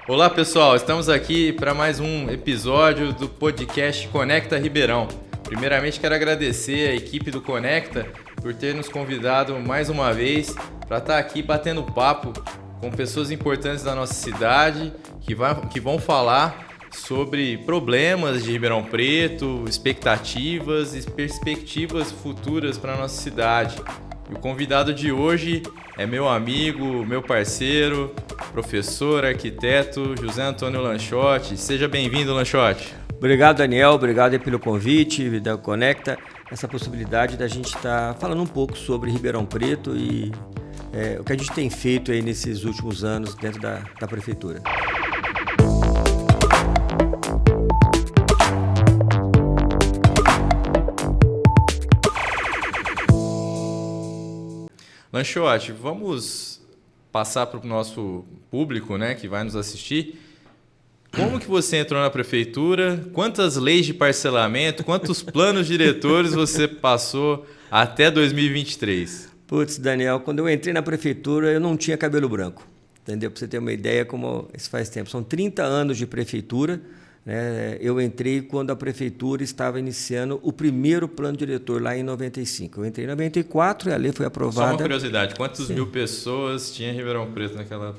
Olá pessoal, estamos aqui para mais um episódio do podcast Conecta Ribeirão. Primeiramente quero agradecer a equipe do Conecta por ter nos convidado mais uma vez para estar aqui batendo papo com pessoas importantes da nossa cidade que vão falar sobre problemas de Ribeirão Preto, expectativas e perspectivas futuras para a nossa cidade. E o convidado de hoje é meu amigo, meu parceiro, professor, arquiteto José Antônio Lanchotti. Seja bem-vindo, Lanchotti. Obrigado, Daniel. Obrigado pelo convite da Conecta, essa possibilidade da gente estar falando um pouco sobre Ribeirão Preto e o que a gente tem feito aí nesses últimos anos dentro da prefeitura. Lanchotti, vamos passar para o nosso público, né, que vai nos assistir. Como que você entrou na prefeitura? Quantas leis de parcelamento, quantos planos diretores você passou até 2023? Putz, Daniel, quando eu entrei na prefeitura, eu não tinha cabelo branco. Entendeu? Para você ter uma ideia como isso faz tempo. São 30 anos de prefeitura. Né? Eu entrei quando a prefeitura estava iniciando o primeiro plano diretor, lá em 95. Eu entrei em 94 e a lei foi aprovada. Só uma curiosidade, quantas mil pessoas tinha em Ribeirão Preto naquela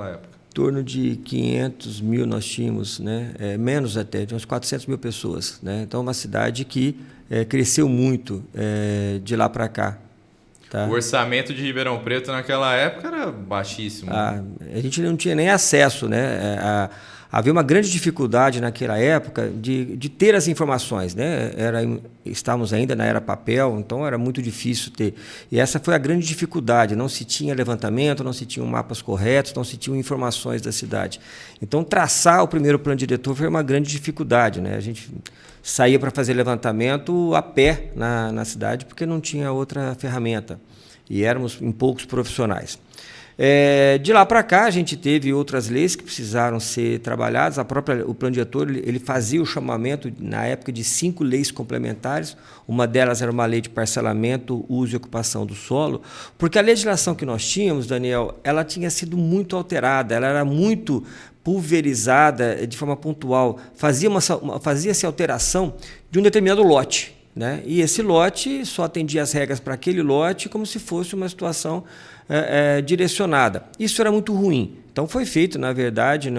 época? Em torno de 500 mil nós tínhamos, né? Menos até, de uns 400 mil pessoas. Né? Então, uma cidade que cresceu muito de lá para cá. Tá? O orçamento de Ribeirão Preto naquela época era baixíssimo. A gente não tinha nem acesso, né? Havia uma grande dificuldade naquela época de ter as informações, né? Estávamos ainda na era papel, então era muito difícil ter. E essa foi a grande dificuldade, não se tinha levantamento, não se tinham mapas corretos, não se tinham informações da cidade. Então, traçar o primeiro plano diretor foi uma grande dificuldade, né? A gente saía para fazer levantamento a pé na cidade, porque não tinha outra ferramenta. E éramos em poucos profissionais. De lá para cá, a gente teve outras leis que precisaram ser trabalhadas. O plano diretor ele fazia o chamamento, na época, de 5 leis complementares. Uma delas era uma lei de parcelamento, uso e ocupação do solo, porque a legislação que nós tínhamos, Daniel, ela tinha sido muito alterada, ela era muito pulverizada de forma pontual. Fazia-se alteração de um determinado lote. Né? E esse lote só atendia as regras para aquele lote como se fosse uma situação direcionada. Isso era muito ruim. Então foi feito, na verdade,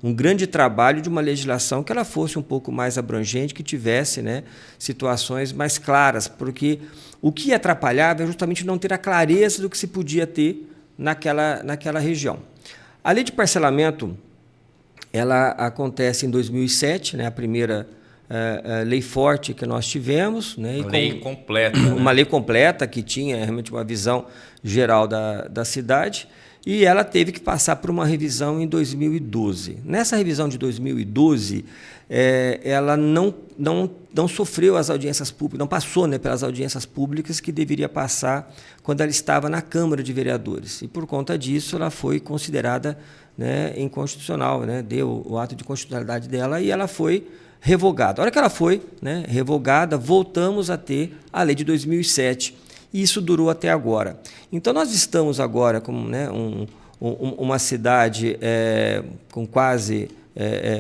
um grande trabalho de uma legislação que ela fosse um pouco mais abrangente, que tivesse, né, situações mais claras, porque o que atrapalhava é justamente não ter a clareza do que se podia ter naquela região. A lei de parcelamento ela acontece em 2007, né, a primeira lei forte que nós tivemos. Né, uma lei completa. Uma lei completa que tinha realmente uma visão geral da cidade, e ela teve que passar por uma revisão em 2012. Nessa revisão de 2012, ela não sofreu as audiências públicas, não passou, né, pelas audiências públicas que deveria passar quando ela estava na Câmara de Vereadores. E, por conta disso, ela foi considerada, né, inconstitucional, né, deu o ato de constitucionalidade dela e ela foi revogada. A hora que ela foi, né, revogada, voltamos a ter a lei de 2007. E isso durou até agora. Então, nós estamos agora com, né, uma cidade com quase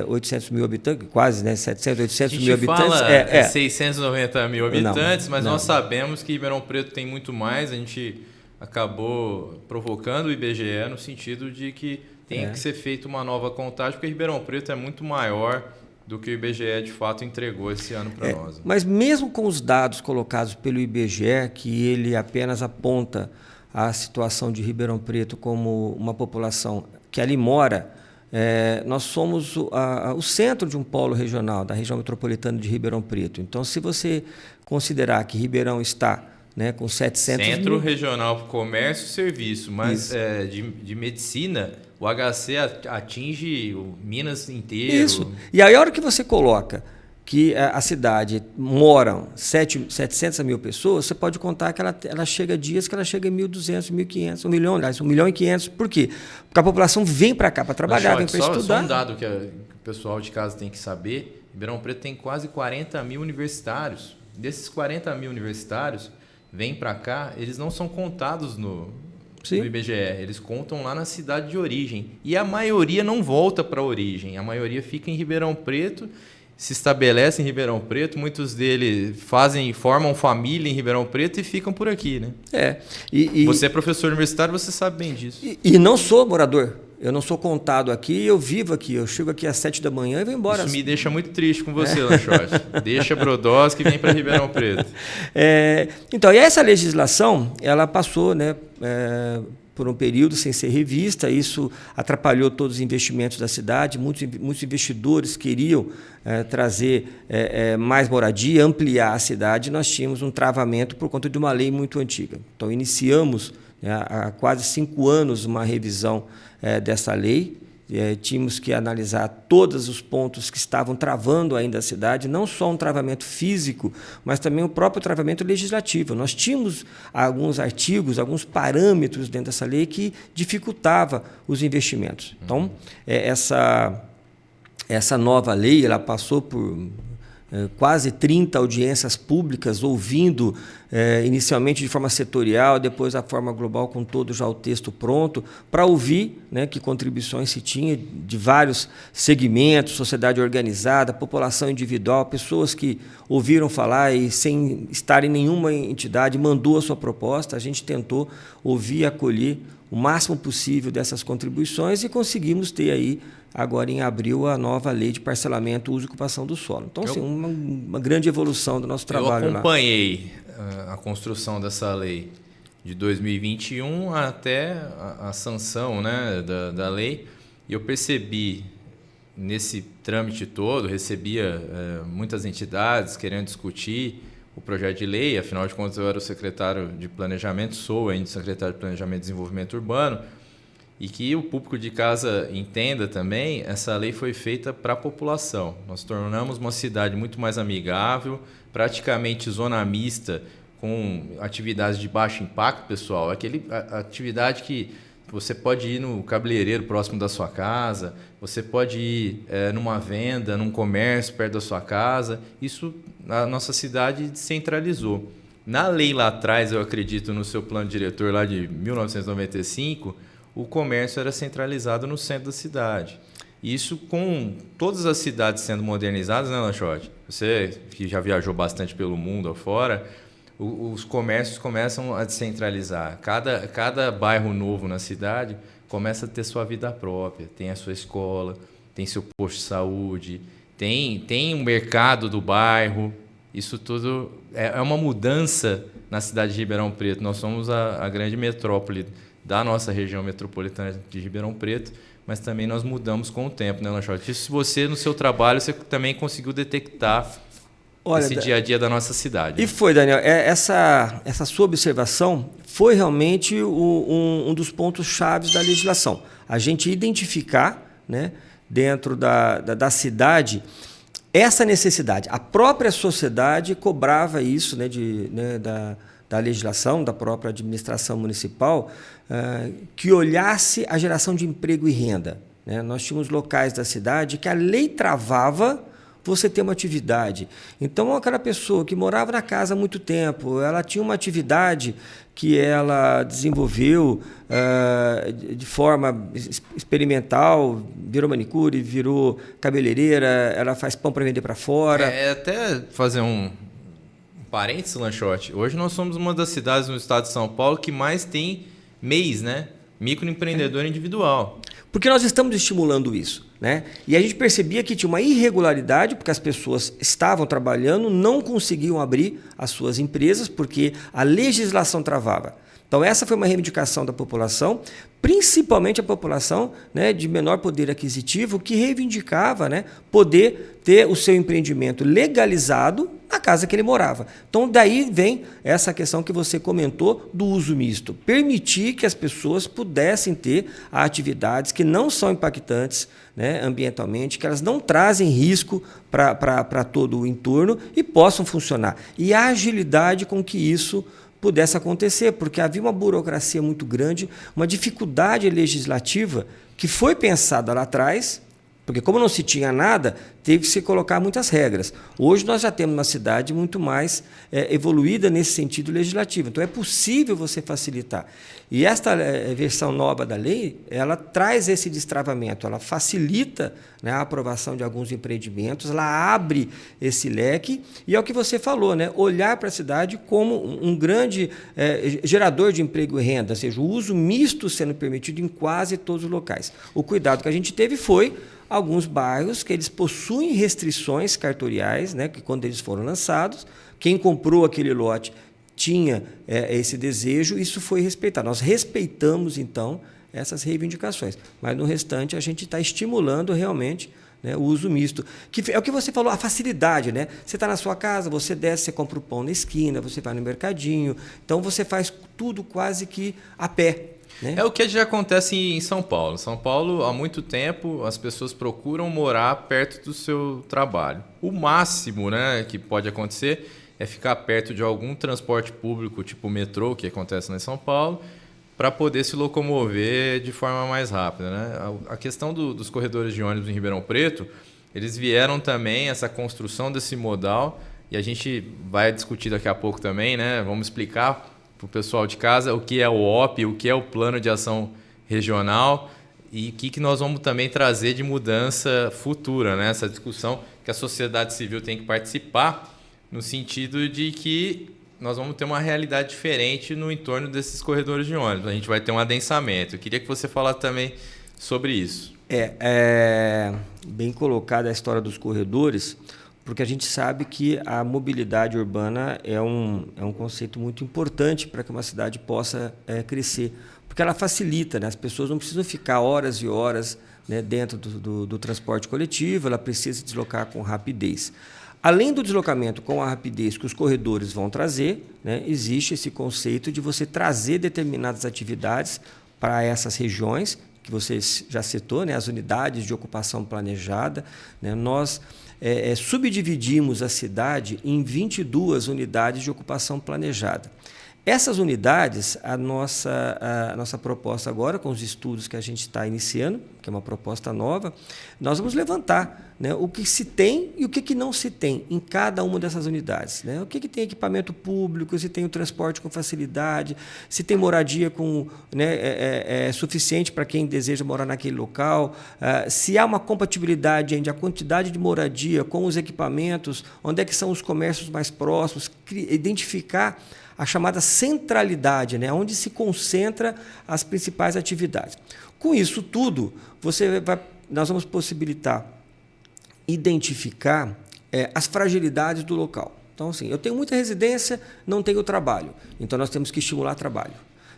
800 mil habitantes, quase, né, 700, 800 mil habitantes. A gente fala 690 mil habitantes, mas nós sabemos que Ribeirão Preto tem muito mais. A gente acabou provocando o IBGE no sentido de que tem que ser feita uma nova contagem, porque Ribeirão Preto é muito maior do que o IBGE de fato entregou esse ano para nós. Mas mesmo com os dados colocados pelo IBGE, que ele apenas aponta a situação de Ribeirão Preto como uma população que ali mora, nós somos o centro de um polo regional, da região metropolitana de Ribeirão Preto. Então, se você considerar que Ribeirão está, né, com 700 Centro mil... Regional para Comércio e Serviço, mas de medicina, o HC atinge o Minas inteiro. Isso. E aí, a hora que você coloca que a cidade moram 700 mil pessoas, você pode contar que ela chega a dias que ela chega em 1.200, 1.500, 1 milhão, aliás, 1 milhão e 500. Por quê? Porque a população vem para cá para trabalhar, vem para estudar. Só um dado que o pessoal de casa tem que saber, Ribeirão Preto tem quase 40 mil universitários. Desses 40 mil universitários, vêm para cá, eles não são contados Sim. do IBGE. Eles contam lá na cidade de origem. E a maioria não volta para a origem. A maioria fica em Ribeirão Preto, se estabelece em Ribeirão Preto. Muitos deles formam família em Ribeirão Preto e ficam por aqui, né? Você é professor universitário, você sabe bem disso. E não sou morador. Eu não sou contado aqui, eu vivo aqui. Eu chego aqui às 7 da manhã e vou embora. Isso me deixa muito triste com você, Lanchotti. Deixa Brodowski e vem para Ribeirão Preto. Então, e essa legislação, ela passou, né, por um período sem ser revista. Isso atrapalhou todos os investimentos da cidade. Muitos investidores queriam trazer mais moradia, ampliar a cidade. Nós tínhamos um travamento por conta de uma lei muito antiga. Então, iniciamos há quase 5 anos uma revisão dessa lei. Tínhamos que analisar todos os pontos que estavam travando ainda a cidade, não só um travamento físico, mas também o próprio travamento legislativo. Nós tínhamos alguns artigos, alguns parâmetros dentro dessa lei que dificultava os investimentos. Então, essa nova lei, ela passou por quase 30 audiências públicas, ouvindo inicialmente de forma setorial, depois a forma global, com todo já o texto pronto, para ouvir, né, que contribuições se tinha de vários segmentos, sociedade organizada, população individual, pessoas que ouviram falar e, sem estar em nenhuma entidade, mandou a sua proposta. A gente tentou ouvir e acolher o máximo possível dessas contribuições e conseguimos ter aí, agora em abril, a nova lei de parcelamento, uso e ocupação do solo. Então, assim, uma grande evolução do nosso trabalho. Eu acompanhei a construção dessa lei de 2021 até a sanção, né, da lei, e eu percebi nesse trâmite todo, recebia muitas entidades querendo discutir o projeto de lei. Afinal de contas, eu era o secretário de Planejamento, sou ainda secretário de Planejamento e Desenvolvimento Urbano. E que o público de casa entenda também, essa lei foi feita para a população. Nós tornamos uma cidade muito mais amigável, praticamente zona mista, com atividades de baixo impacto, pessoal. A atividade que você pode ir no cabeleireiro próximo da sua casa, você pode ir numa venda, num comércio perto da sua casa. Isso a nossa cidade descentralizou. Na lei lá atrás, eu acredito, no seu plano diretor lá de 1995, o comércio era centralizado no centro da cidade. Isso com todas as cidades sendo modernizadas, né, Lanchotti? Você que já viajou bastante pelo mundo afora, os comércios começam a descentralizar. Cada bairro novo na cidade começa a ter sua vida própria. Tem a sua escola, tem seu posto de saúde, tem um mercado do bairro. Isso tudo é uma mudança na cidade de Ribeirão Preto. Nós somos a grande metrópole da nossa região metropolitana de Ribeirão Preto, mas também nós mudamos com o tempo, né, Lanchotti? Isso você, no seu trabalho, você também conseguiu detectar esse dia a dia da nossa cidade. E foi, Daniel, essa sua observação foi realmente um dos pontos chaves da legislação. A gente identificar, né, dentro da cidade essa necessidade. A própria sociedade cobrava isso, né, da legislação, da própria administração municipal, que olhasse a geração de emprego e renda, né? Nós tínhamos locais da cidade que a lei travava você ter uma atividade. Então, aquela pessoa que morava na casa há muito tempo, ela tinha uma atividade que ela desenvolveu de forma experimental, virou manicure, virou cabeleireira, ela faz pão para vender para fora. Até fazer um parênteses, Lanchotti. Hoje nós somos uma das cidades no estado de São Paulo que mais tem MEIs, né? Microempreendedor individual. Porque nós estamos estimulando isso, né? E a gente percebia que tinha uma irregularidade, porque as pessoas estavam trabalhando, não conseguiam abrir as suas empresas, porque a legislação travava. Então, essa foi uma reivindicação da população, principalmente a população, né, de menor poder aquisitivo, que reivindicava, né, poder ter o seu empreendimento legalizado na casa que ele morava. Então, daí vem essa questão que você comentou do uso misto. Permitir que as pessoas pudessem ter atividades que não são impactantes, né, ambientalmente, que elas não trazem risco para todo o entorno e possam funcionar. E a agilidade com que isso pudesse acontecer, porque havia uma burocracia muito grande, uma dificuldade legislativa que foi pensada lá atrás, Porque como não se tinha nada, teve que se colocar muitas regras. Hoje nós já temos uma cidade muito mais evoluída nesse sentido legislativo. Então é possível você facilitar. E esta versão nova da lei, ela traz esse destravamento, ela facilita, né, a aprovação de alguns empreendimentos, ela abre esse leque, e é o que você falou, né, olhar para a cidade como um grande gerador de emprego e renda, ou seja, o uso misto sendo permitido em quase todos os locais. O cuidado que a gente teve foi alguns bairros que eles possuem restrições cartoriais, né, que quando eles foram lançados, quem comprou aquele lote tinha esse desejo, isso foi respeitado. Nós respeitamos, então, essas reivindicações, mas no restante a gente está estimulando realmente, né, o uso misto. Que é o que você falou, a facilidade. Né? Você está na sua casa, você desce, você compra o pão na esquina, você vai no mercadinho, então você faz tudo quase que a pé. Né? É o que já acontece em São Paulo. São Paulo, há muito tempo, as pessoas procuram morar perto do seu trabalho. O máximo, né, que pode acontecer é ficar perto de algum transporte público, tipo o metrô, que acontece lá em São Paulo, para poder se locomover de forma mais rápida. Né? A questão dos corredores de ônibus em Ribeirão Preto, eles vieram também, essa construção desse modal, e a gente vai discutir daqui a pouco também, né? Vamos explicar para o pessoal de casa o que é o OP, o que é o Plano de Ação Regional e o que nós vamos também trazer de mudança futura, né? Essa discussão que a sociedade civil tem que participar, no sentido de que nós vamos ter uma realidade diferente no entorno desses corredores de ônibus. A gente vai ter um adensamento. Eu queria que você falasse também sobre isso. Bem colocada a história dos corredores, porque a gente sabe que a mobilidade urbana é um conceito muito importante para que uma cidade possa crescer, porque ela facilita, né? As pessoas não precisam ficar horas e horas, né, dentro do transporte coletivo, ela precisa se deslocar com rapidez. Além do deslocamento com a rapidez que os corredores vão trazer, né, existe esse conceito de você trazer determinadas atividades para essas regiões, que você já citou, né, as unidades de ocupação planejada. Né, nós subdividimos a cidade em 22 unidades de ocupação planejada. Essas unidades, a nossa proposta agora, com os estudos que a gente está iniciando, que é uma proposta nova, nós vamos levantar, né, o que se tem e o que não se tem em cada uma dessas unidades. Né? O que tem equipamento público, se tem o transporte com facilidade, se tem moradia suficiente para quem deseja morar naquele local, se há uma compatibilidade entre a quantidade de moradia com os equipamentos, onde é que são os comércios mais próximos, identificar a chamada centralidade, né, onde se concentra as principais atividades. Com isso tudo, nós vamos possibilitar identificar as fragilidades do local. Então, assim, eu tenho muita residência, não tenho trabalho, então nós temos que estimular trabalho.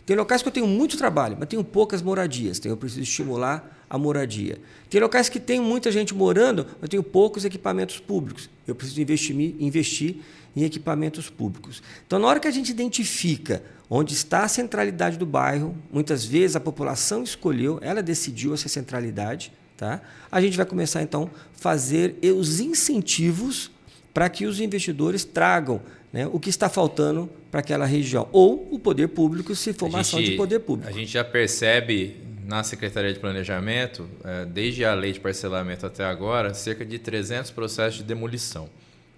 Tem locais que eu tenho muito trabalho, mas tenho poucas moradias, então eu preciso estimular a moradia. Tem locais que tem muita gente morando, mas eu tenho poucos equipamentos públicos, eu preciso investir em equipamentos públicos. Então, na hora que a gente identifica onde está a centralidade do bairro, muitas vezes a população escolheu, ela decidiu essa centralidade, tá? A gente vai começar, então, a fazer os incentivos para que os investidores tragam, né, o que está faltando para aquela região. Ou o poder público, se for uma ação de poder público. A gente já percebe na Secretaria de Planejamento, desde a lei de parcelamento até agora, cerca de 300 processos de demolição.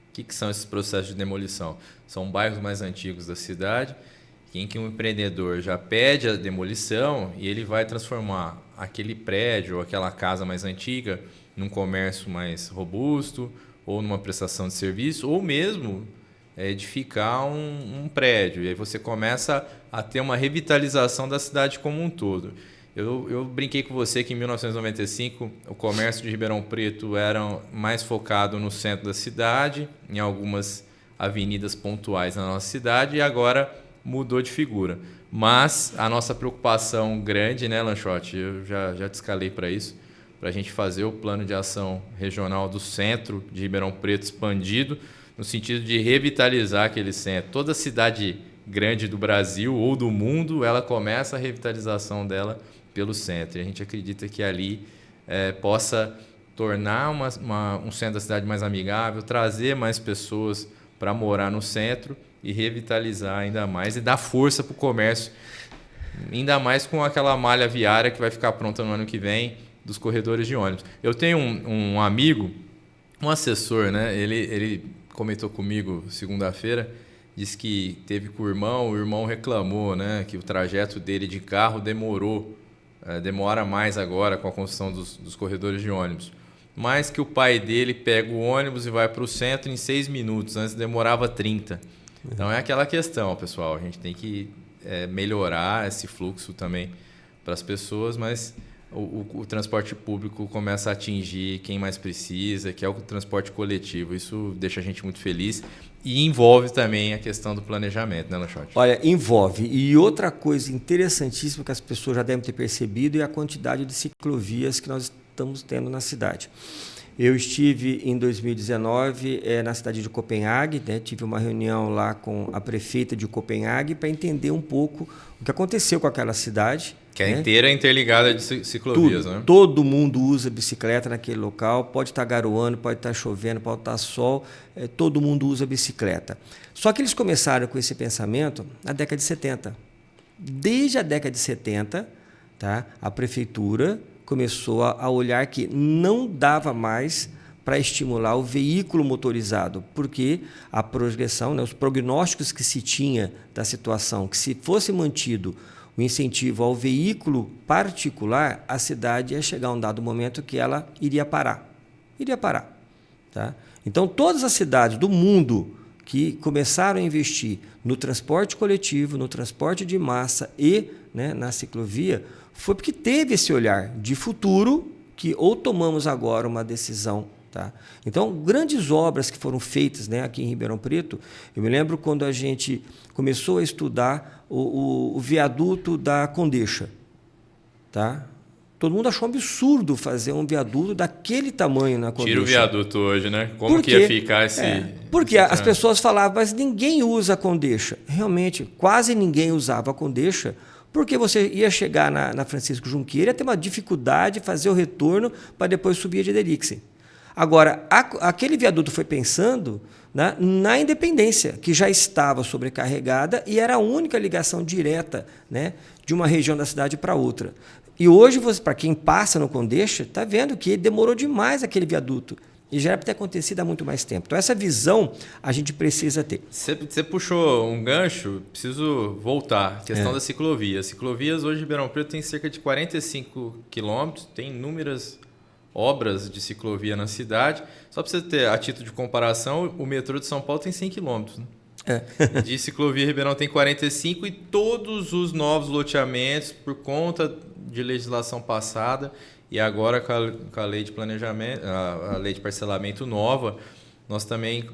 O que são esses processos de demolição? São bairros mais antigos da cidade, em que um empreendedor já pede a demolição e ele vai transformar aquele prédio ou aquela casa mais antiga num comércio mais robusto ou numa prestação de serviço, ou mesmo edificar um prédio. E aí você começa a ter uma revitalização da cidade como um todo. Eu brinquei com você que em 1995 o comércio de Ribeirão Preto era mais focado no centro da cidade, em algumas avenidas pontuais na nossa cidade, e agora mudou de figura. Mas a nossa preocupação grande, né, Lanchotti? Eu já te escalei para isso, para a gente fazer o plano de ação regional do centro de Ribeirão Preto expandido, no sentido de revitalizar aquele centro. Toda cidade grande do Brasil ou do mundo, ela começa a revitalização dela pelo centro. E a gente acredita que ali possa tornar um centro da cidade mais amigável, trazer mais pessoas para morar no centro e revitalizar ainda mais e dar força para o comércio, ainda mais com aquela malha viária que vai ficar pronta no ano que vem, dos corredores de ônibus. Eu tenho um amigo, um assessor, né? Ele comentou comigo segunda-feira, disse que teve com o irmão reclamou, né, que o trajeto dele de carro demora mais agora com a construção dos corredores de ônibus. Mas que o pai dele pega o ônibus e vai para o centro em 6 minutos, antes demorava 30. Então é aquela questão, pessoal, a gente tem que melhorar esse fluxo também para as pessoas, mas o transporte público começa a atingir quem mais precisa, que é o transporte coletivo. Isso deixa a gente muito feliz e envolve também a questão do planejamento, né, Lanchotti? Olha, envolve. E outra coisa interessantíssima que as pessoas já devem ter percebido é a quantidade de ciclovias que nós estamos tendo na cidade. Eu estive em 2019 na cidade de Copenhague, né? Tive uma reunião lá com a prefeita de Copenhague para entender um pouco o que aconteceu com aquela cidade. Que é inteira interligada de ciclovias, tudo, né? Todo mundo usa bicicleta naquele local, pode estar garoando, pode estar chovendo, pode estar sol, todo mundo usa bicicleta. Só que eles começaram com esse pensamento na década de 70. Desde a década de 70, tá, a prefeitura começou a olhar que não dava mais para estimular o veículo motorizado, porque a projeção, né, os prognósticos que se tinha da situação, que se fosse mantido o incentivo ao veículo particular, a cidade ia chegar a um dado momento que ela iria parar. Tá? Então, todas as cidades do mundo que começaram a investir no transporte coletivo, no transporte de massa e, né, na ciclovia, foi porque teve esse olhar de futuro que ou tomamos agora uma decisão. Tá? Então, grandes obras que foram feitas, né, aqui em Ribeirão Preto, eu me lembro quando a gente começou a estudar o viaduto da Condeixa. Tá? Todo mundo achou um absurdo fazer um viaduto daquele tamanho na Condeixa. Tira o viaduto hoje, né? Como que ia ficar esse... Porque as pessoas falavam, mas ninguém usa a Condeixa. Realmente, quase ninguém usava a Condeixa, porque você ia chegar na Francisco Junqueira, ia ter uma dificuldade de fazer o retorno para depois subir a de Derixen. Agora, aquele viaduto foi pensando, né, na Independência, que já estava sobrecarregada e era a única ligação direta, né, de uma região da cidade para outra. E hoje, para quem passa no Condeixa, está vendo que demorou demais aquele viaduto. E já era para ter acontecido há muito mais tempo. Então, essa visão a gente precisa ter. Você puxou um gancho, preciso voltar. Questão da ciclovia. As ciclovias hoje em Ribeirão Preto tem cerca de 45 quilômetros, tem inúmeras obras de ciclovia na cidade. Só para você ter, a título de comparação, o metrô de São Paulo tem 100 quilômetros. Né? De ciclovia, Ribeirão tem 45 e todos os novos loteamentos, por conta de legislação passada e agora com a lei de planejamento, a lei de parcelamento nova, nós também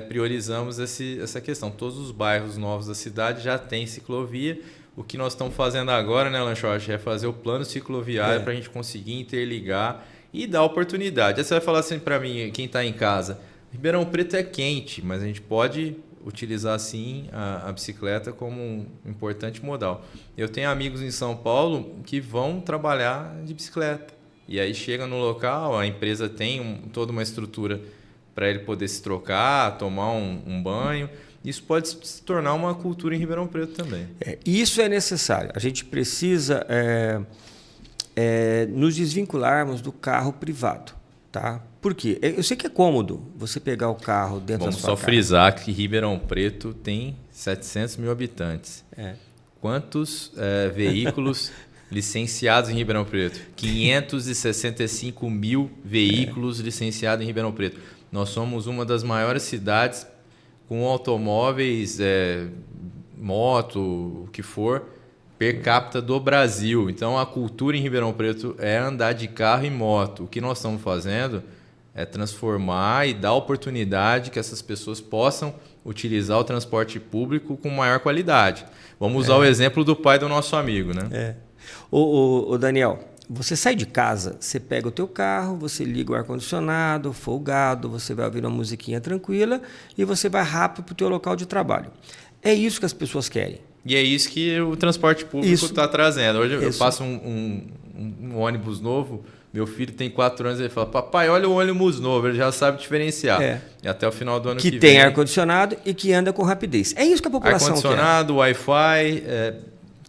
priorizamos essa questão. Todos os bairros novos da cidade já têm ciclovia. O que nós estamos fazendo agora, né, Lanchotti, é fazer o plano cicloviário para a gente conseguir interligar e dar oportunidade. Aí você vai falar assim para mim, quem está em casa, Ribeirão Preto é quente, mas a gente pode utilizar sim a bicicleta como um importante modal. Eu tenho amigos em São Paulo que vão trabalhar de bicicleta. E aí chega no local, a empresa tem toda uma estrutura para ele poder se trocar, tomar um banho. Isso pode se tornar uma cultura em Ribeirão Preto também. Isso é necessário. A gente precisa nos desvincularmos do carro privado. Tá? Por quê? Eu sei que é cômodo você pegar o carro dentro da sua casa. Vamos só frisar que Ribeirão Preto tem 700 mil habitantes. Quantos veículos licenciados em Ribeirão Preto? 565 mil veículos licenciados em Ribeirão Preto. Nós somos uma das maiores cidades com automóveis, moto, o que for, per capita do Brasil. Então, a cultura em Ribeirão Preto é andar de carro e moto. O que nós estamos fazendo é transformar e dar oportunidade que essas pessoas possam utilizar o transporte público com maior qualidade. Vamos usar o exemplo do pai do nosso amigo, né? Ô Daniel, você sai de casa, você pega o teu carro, você liga o ar-condicionado, folgado, você vai ouvir uma musiquinha tranquila e você vai rápido para o teu local de trabalho. É isso que as pessoas querem. E é isso que o transporte público está trazendo. Hoje eu passo um ônibus novo, meu filho tem 4 anos, ele fala, papai, olha o ônibus novo, ele já sabe diferenciar. E até o final do ano que vem. Que tem ar-condicionado e que anda com rapidez. É isso que a população quer. Ar-condicionado, Wi-Fi,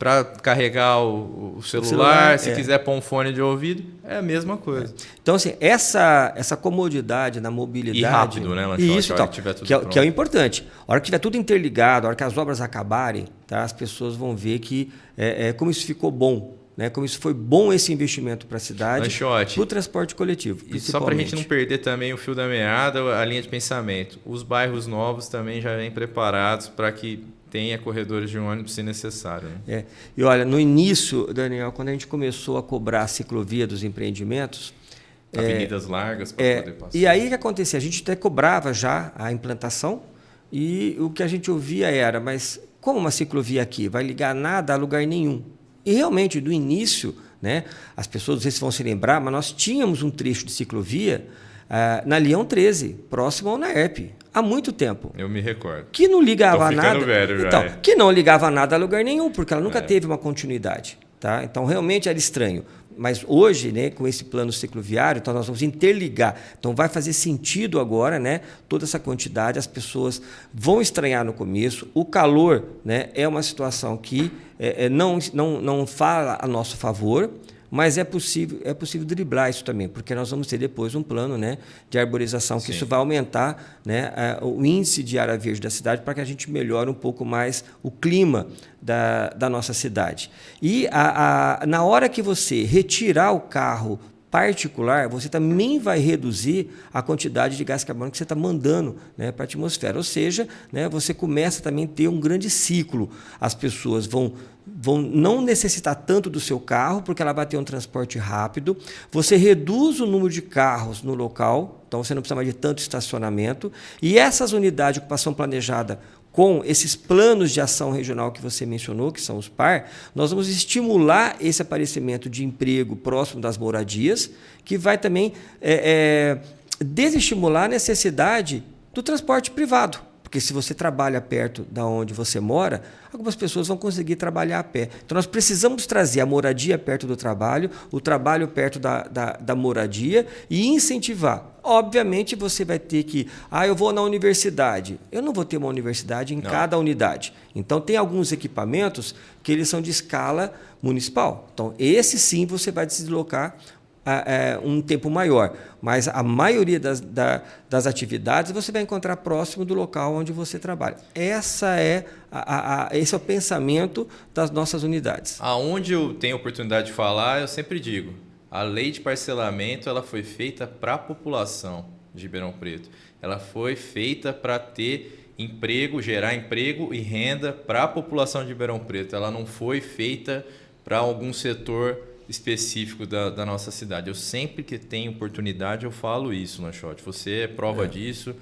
para carregar o celular, se quiser pôr um fone de ouvido, é a mesma coisa. Então, assim, essa comodidade na mobilidade... E rápido, né, Lanchotti? Isso, então, que é o importante. A hora que tiver tudo interligado, a hora que as obras acabarem, tá, as pessoas vão ver que como isso ficou bom, né, como isso foi bom esse investimento para a cidade, para o transporte coletivo. E só para a gente não perder também o fio da meada, a linha de pensamento. Os bairros novos também já vêm preparados para que tenha corredores de ônibus se necessário. Né? E olha, no início, Daniel, quando a gente começou a cobrar a ciclovia dos empreendimentos... Avenidas largas para poder passar. E aí o que acontecia? A gente até cobrava já a implantação e o que a gente ouvia era, mas como uma ciclovia aqui? Vai ligar nada a lugar nenhum. E realmente, do início, né, as pessoas, não sei se vão se lembrar, mas nós tínhamos um trecho de ciclovia na Leão 13, próximo ao NAERP, há muito tempo. Eu me recordo. Que não ligava nada. Velho, então, que não ligava nada a lugar nenhum, porque ela nunca teve uma continuidade. Tá? Então, realmente era estranho. Mas hoje, né, com esse plano cicloviário, então nós vamos interligar. Então vai fazer sentido agora, né, toda essa quantidade, as pessoas vão estranhar no começo. O calor, né, é uma situação que não fala a nosso favor, mas é possível driblar isso também, porque nós vamos ter depois um plano, né, de arborização, que isso vai aumentar, né, o índice de área verde da cidade para que a gente melhore um pouco mais o clima da nossa cidade. E na hora que você retirar o carro particular, você também vai reduzir a quantidade de gás carbônico que você está mandando, né, para a atmosfera. Ou seja, né, você começa também a ter um grande ciclo. As pessoas vão não necessitar tanto do seu carro, porque ela vai ter um transporte rápido. Você reduz o número de carros no local, então você não precisa mais de tanto estacionamento. E essas unidades de ocupação planejada, com esses planos de ação regional que você mencionou, que são os PAR, nós vamos estimular esse aparecimento de emprego próximo das moradias, que vai também desestimular a necessidade do transporte privado. Porque se você trabalha perto da onde você mora, algumas pessoas vão conseguir trabalhar a pé. Então, nós precisamos trazer a moradia perto do trabalho, o trabalho perto da moradia e incentivar. Obviamente, você vai ter que... eu vou na universidade. Eu não vou ter uma universidade em cada unidade. Então, tem alguns equipamentos que eles são de escala municipal. Então, esse sim você vai deslocar um tempo maior, mas a maioria das atividades você vai encontrar próximo do local onde você trabalha. Esse é o pensamento das nossas unidades. Aonde eu tenho oportunidade de falar, eu sempre digo, a lei de parcelamento ela foi feita para a população de Ribeirão Preto. Ela foi feita para ter emprego, gerar emprego e renda para a população de Ribeirão Preto. Ela não foi feita para algum setor específico da nossa cidade. Eu sempre que tenho oportunidade eu falo isso, Lanchotti. Você é prova disso.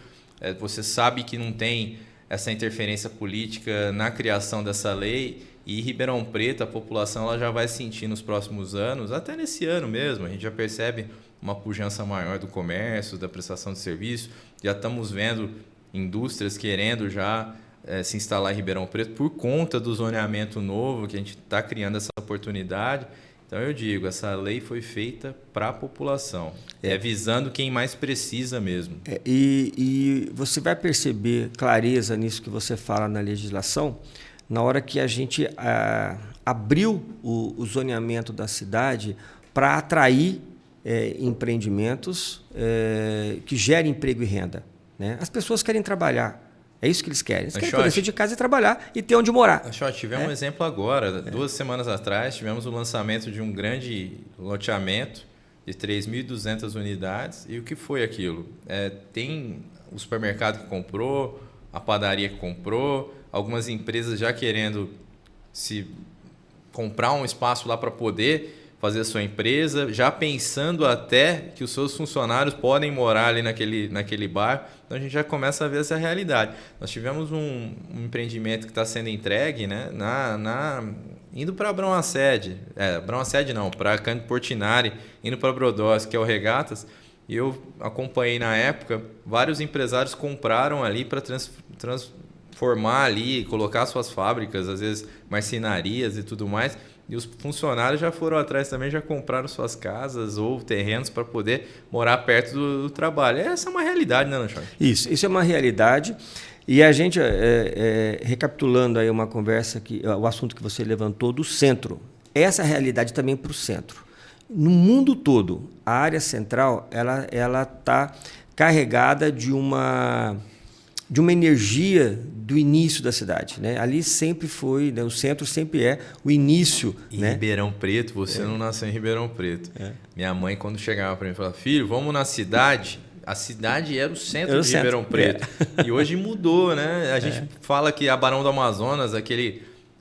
Você sabe que não tem essa interferência política na criação dessa lei e Ribeirão Preto, a população ela já vai sentir nos próximos anos, até nesse ano mesmo, a gente já percebe uma pujança maior do comércio, da prestação de serviço. Já estamos vendo indústrias querendo já se instalar em Ribeirão Preto por conta do zoneamento novo, que a gente está criando essa oportunidade. Então, eu digo, essa lei foi feita para a população, visando quem mais precisa mesmo. E você vai perceber clareza nisso que você fala na legislação, na hora que a gente abriu o zoneamento da cidade para atrair empreendimentos que gerem emprego e renda. Né? As pessoas querem trabalhar. É isso que eles querem. Eles querem poder sair de casa e trabalhar e ter onde morar. Tivemos um exemplo agora. 2 semanas atrás, tivemos o lançamento de um grande loteamento de 3.200 unidades. E o que foi aquilo? Tem o supermercado que comprou, a padaria que comprou, algumas empresas já querendo se comprar um espaço lá para poder fazer a sua empresa, já pensando até que os seus funcionários podem morar ali naquele bar. Então, a gente já começa a ver essa realidade. Nós tivemos um empreendimento que está sendo entregue, né, indo para Abrão Assede. Abrão Assede não, para Cândido Portinari, indo para Brodowski, que é o Regatas. E eu acompanhei na época, vários empresários compraram ali para transformar ali, colocar suas fábricas, às vezes marcenarias e tudo mais. E os funcionários já foram atrás também, já compraram suas casas ou terrenos para poder morar perto do trabalho. Essa é uma realidade, né, Lanchotti? Isso é uma realidade. E a gente, recapitulando aí uma conversa, o assunto que você levantou do centro, essa realidade também para o centro. No mundo todo, a área central ela está carregada de uma energia do início da cidade, né? Ali sempre foi, né? O centro sempre é o início. Em né? Ribeirão Preto, você não nasceu em Ribeirão Preto. Minha mãe, quando chegava para mim, falava: filho, vamos na cidade. A cidade era o centro de Ribeirão Preto. E hoje mudou, né? A gente fala que a Barão do Amazonas,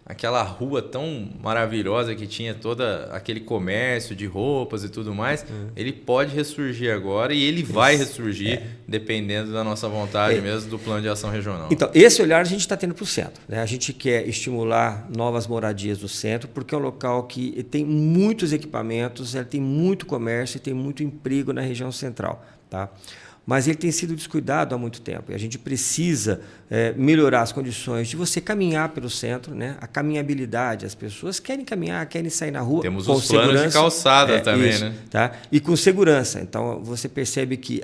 aquela rua tão maravilhosa que tinha todo aquele comércio de roupas e tudo mais, ele pode ressurgir agora e ele vai ressurgir dependendo da nossa vontade mesmo, do plano de ação regional. Então, esse olhar a gente está tendo para o centro, né? A gente quer estimular novas moradias no centro, porque é um local que tem muitos equipamentos, tem muito comércio e tem muito emprego na região central. Tá? Mas ele tem sido descuidado há muito tempo. E a gente precisa melhorar as condições de você caminhar pelo centro, né? A caminhabilidade. As pessoas querem caminhar, querem sair na rua. Temos com os planos segurança, de calçada também, isso, né? Tá? E com segurança. Então, você percebe que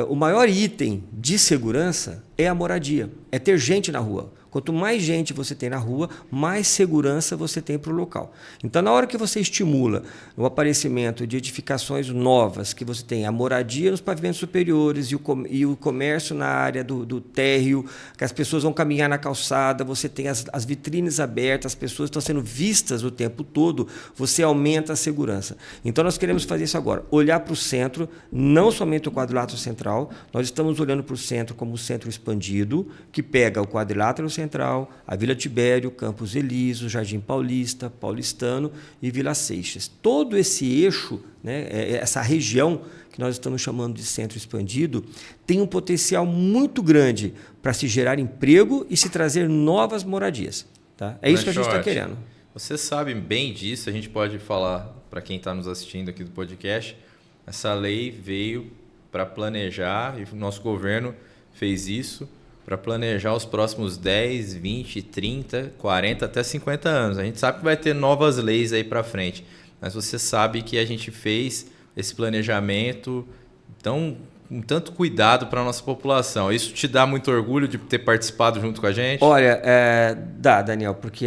o maior item de segurança é a moradia, é ter gente na rua. Quanto mais gente você tem na rua, mais segurança você tem para o local. Então, na hora que você estimula o aparecimento de edificações novas, que você tem a moradia nos pavimentos superiores e o comércio na área do térreo, que as pessoas vão caminhar na calçada, você tem as vitrines abertas, as pessoas estão sendo vistas o tempo todo, você aumenta a segurança. Então, nós queremos fazer isso agora, olhar para o centro, não somente o quadrilátero central, nós estamos olhando para o centro como um centro expandido, que pega o quadrilátero central, a Vila Tibério, Campos Elíseos, Jardim Paulista, Paulistano e Vila Seixas. Todo esse eixo, né, essa região que nós estamos chamando de centro expandido, tem um potencial muito grande para se gerar emprego e se trazer novas moradias. Tá? É isso que a gente está querendo. Você sabe bem disso, a gente pode falar para quem está nos assistindo aqui do podcast, essa lei veio para planejar, e o nosso governo fez isso, para planejar os próximos 10, 20, 30, 40, até 50 anos. A gente sabe que vai ter novas leis aí para frente, mas você sabe que a gente fez esse planejamento com tanto cuidado para a nossa população. Isso te dá muito orgulho de ter participado junto com a gente? Olha, dá, Daniel, porque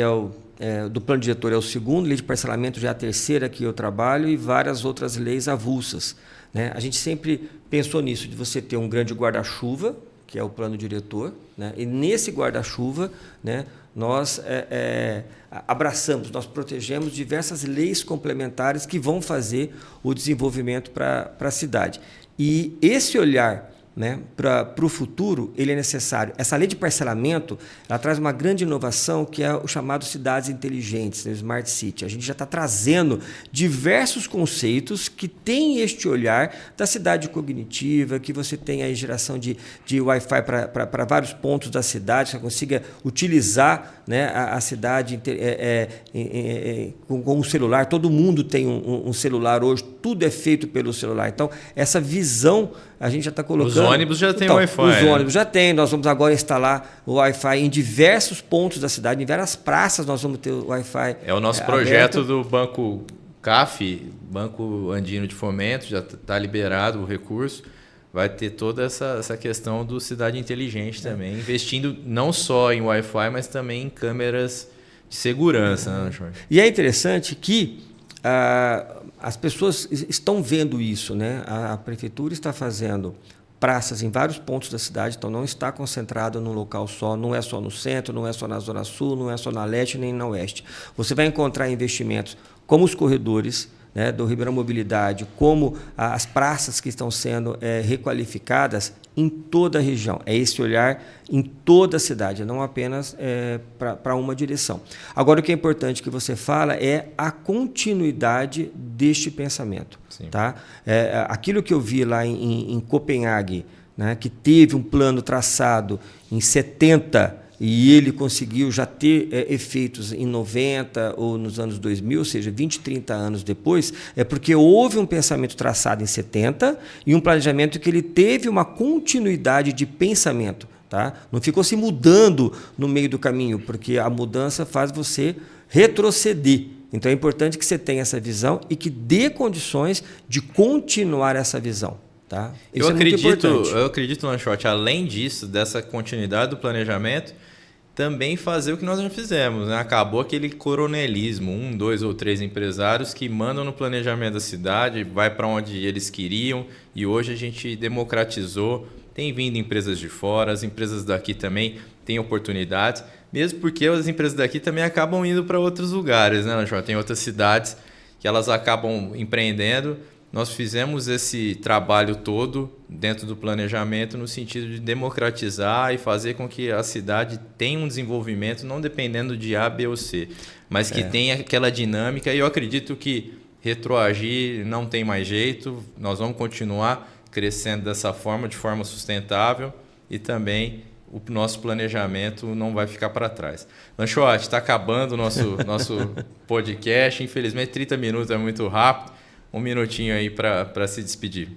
do plano diretor é o segundo, lei de parcelamento já é a terceira que eu trabalho e várias outras leis avulsas. Né? A gente sempre pensou nisso, de você ter um grande guarda-chuva, que é o plano diretor, né? E nesse guarda-chuva, né, nós abraçamos, nós protegemos diversas leis complementares que vão fazer o desenvolvimento para a cidade. E esse olhar, né, para o futuro, ele é necessário. Essa lei de parcelamento, ela traz uma grande inovação, que é o chamado cidades inteligentes, né, Smart City. A gente já está trazendo diversos conceitos que têm este olhar da cidade cognitiva, que você tem aí geração de Wi-Fi para vários pontos da cidade, que você consiga utilizar, né, a cidade com um celular. Todo mundo tem um celular hoje, tudo é feito pelo celular. Então, essa visão a gente já está colocando. Os ônibus já têm Wi-Fi. Os ônibus já têm. Nós vamos agora instalar o Wi-Fi em diversos pontos da cidade, em várias praças nós vamos ter o Wi-Fi. É o nosso projeto do Banco CAF, Banco Andino de Fomento, já está liberado o recurso. Vai ter toda essa questão do cidade inteligente também, investindo não só em Wi-Fi, mas também em câmeras de segurança. Né, Jorge? E é interessante que as pessoas estão vendo isso, né? A prefeitura está fazendo praças em vários pontos da cidade, então não está concentrado num local só, não é só no centro, não é só na Zona Sul, não é só na Leste nem na Oeste. Você vai encontrar investimentos como os corredores, né, do Ribeirão Mobilidade, como as praças que estão sendo requalificadas em toda a região. É esse olhar em toda a cidade, não apenas para uma direção. Agora, o que é importante que você fala é a continuidade deste pensamento. Tá? Aquilo que eu vi lá em Copenhague, né, que teve um plano traçado em 70 e ele conseguiu já ter efeitos em 90 ou nos anos 2000, ou seja, 20, 30 anos depois, é porque houve um pensamento traçado em 70 e um planejamento que ele teve uma continuidade de pensamento. Tá? Não ficou se mudando no meio do caminho, porque a mudança faz você retroceder. Então é importante que você tenha essa visão e que dê condições de continuar essa visão. Tá? Eu acredito, Lanchotti, além disso, dessa continuidade do planejamento, também fazer o que nós já fizemos, né? Acabou aquele coronelismo, 1, 2 ou 3 empresários que mandam no planejamento da cidade, vai para onde eles queriam, e hoje a gente democratizou, tem vindo empresas de fora, as empresas daqui também têm oportunidades, mesmo porque as empresas daqui também acabam indo para outros lugares, né, Lanchotti? Tem outras cidades que elas acabam empreendendo. Nós fizemos esse trabalho todo dentro do planejamento no sentido de democratizar e fazer com que a cidade tenha um desenvolvimento não dependendo de A, B ou C, mas que tenha aquela dinâmica. E eu acredito que retroagir não tem mais jeito, nós vamos continuar crescendo dessa forma, de forma sustentável, e também o nosso planejamento não vai ficar para trás. Lanchotti, está acabando o nosso podcast, infelizmente 30 minutos é muito rápido. Um minutinho aí para se despedir.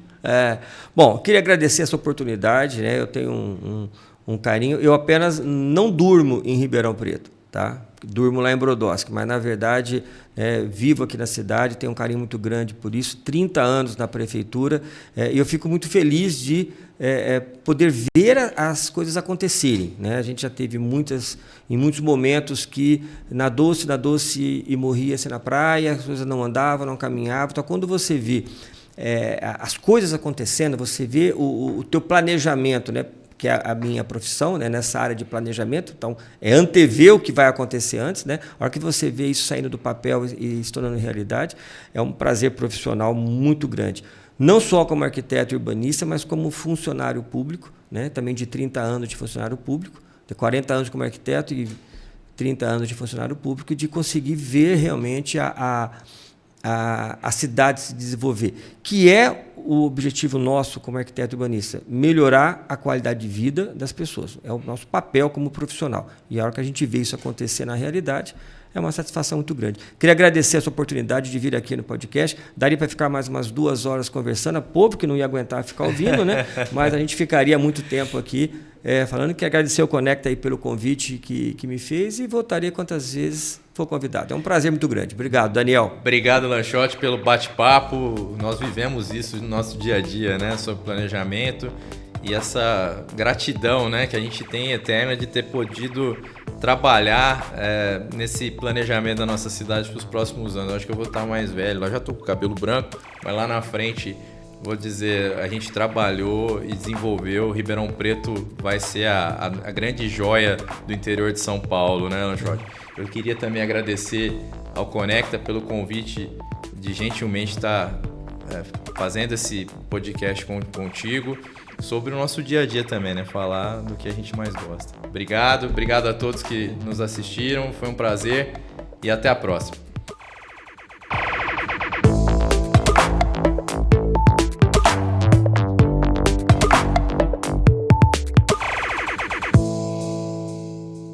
Bom, queria agradecer essa oportunidade, né? Eu tenho um carinho. Eu apenas não durmo em Ribeirão Preto, tá? Durmo lá em Brodowski, mas na verdade vivo aqui na cidade, tenho um carinho muito grande por isso. 30 anos na prefeitura e eu fico muito feliz de poder ver as coisas acontecerem, né? A gente já teve em muitos momentos que na doce e morria-se na praia, as coisas não andavam, não caminhavam. Então, quando você vê as coisas acontecendo, você vê o teu planejamento, né? Que é a minha profissão, né? Nessa área de planejamento, então antever o que vai acontecer antes, né? A hora que você vê isso saindo do papel e se tornando realidade, é um prazer profissional muito grande. Não só como arquiteto e urbanista, mas como funcionário público, né? Também de 30 anos de funcionário público, de 40 anos como arquiteto e 30 anos de funcionário público, e de conseguir ver realmente a cidade se desenvolver, que é o objetivo nosso como arquiteto urbanista, melhorar a qualidade de vida das pessoas. É o nosso papel como profissional. E a hora que a gente vê isso acontecer na realidade, é uma satisfação muito grande. Queria agradecer essa oportunidade de vir aqui no podcast. Daria para ficar mais umas 2 horas conversando, povo que não ia aguentar ficar ouvindo, né? Mas a gente ficaria muito tempo aqui falando. Que agradecer ao Conecta aí pelo convite que me fez e voltaria quantas vezes for convidado. É um prazer muito grande. Obrigado, Daniel. Obrigado, Lanchotti, pelo bate-papo. Nós vivemos isso no nosso dia a dia, né? Sobre planejamento e essa gratidão, né, que a gente tem eterna de ter podido trabalhar nesse planejamento da nossa cidade para os próximos anos. Eu acho que eu vou estar mais velho, eu já estou com o cabelo branco, mas lá na frente, vou dizer, a gente trabalhou e desenvolveu. Ribeirão Preto vai ser a grande joia do interior de São Paulo, né, Lanchotti? Eu queria também agradecer ao Conecta pelo convite de gentilmente estar fazendo esse podcast contigo sobre o nosso dia a dia também, né? Falar do que a gente mais gosta. Obrigado a todos que nos assistiram, foi um prazer e até a próxima.